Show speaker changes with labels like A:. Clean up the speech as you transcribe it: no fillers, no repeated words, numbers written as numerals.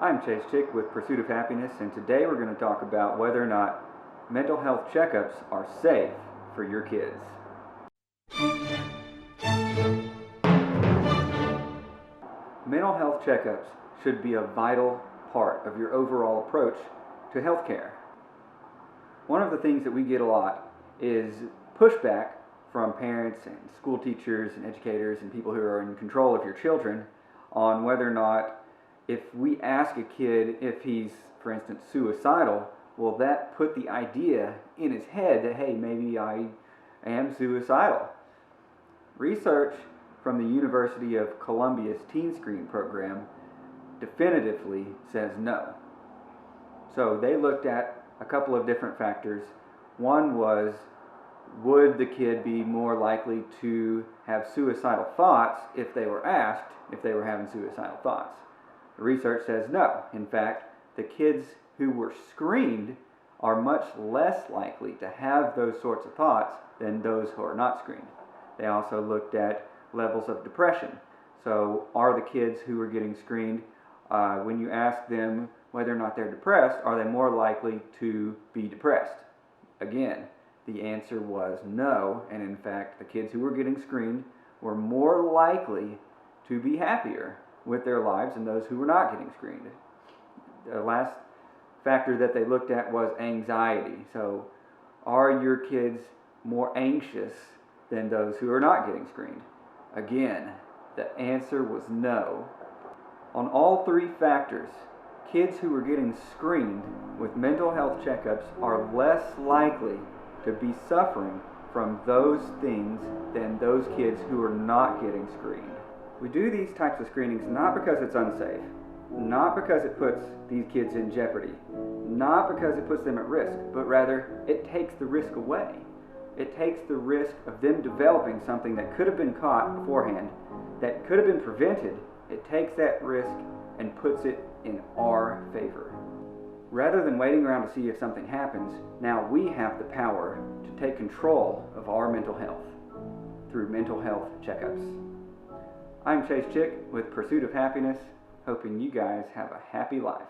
A: I'm Chase Chick with Pursuit of Happiness, and today we're going to talk about whether or not mental health checkups are safe for your kids. Mental health checkups should be a vital part of your overall approach to healthcare. One of the things that we get a lot is pushback from parents and school teachers and educators and people who are in control of your children on whether or not, if we ask a kid if he's, for instance, suicidal, will that put the idea in his head that, hey, maybe I am suicidal? Research from the University of Columbia's Teen Screen program definitively says no. So they looked at a couple of different factors. One was, would the kid be more likely to have suicidal thoughts if they were asked if they were having suicidal thoughts? The research says no. In fact, the kids who were screened are much less likely to have those sorts of thoughts than those who are not screened. They also looked at levels of depression. So are the kids who are getting screened, when you ask them whether or not they're depressed, are they more likely to be depressed? Again, the answer was no, and in fact, the kids who were getting screened were more likely to be happier with their lives than those who were not getting screened. The last factor that they looked at was anxiety. So, are your kids more anxious than those who are not getting screened? Again, the answer was no. On all three factors, kids who are getting screened with mental health checkups are less likely to be suffering from those things than those kids who are not getting screened. We do these types of screenings not because it's unsafe, not because it puts these kids in jeopardy, not because it puts them at risk, but rather it takes the risk away. It takes the risk of them developing something that could have been caught beforehand, that could have been prevented. It takes that risk and puts it in our favor. Rather than waiting around to see if something happens, now we have the power to take control of our mental health through mental health checkups. I'm Chase Chick with Pursuit of Happiness, hoping you guys have a happy life.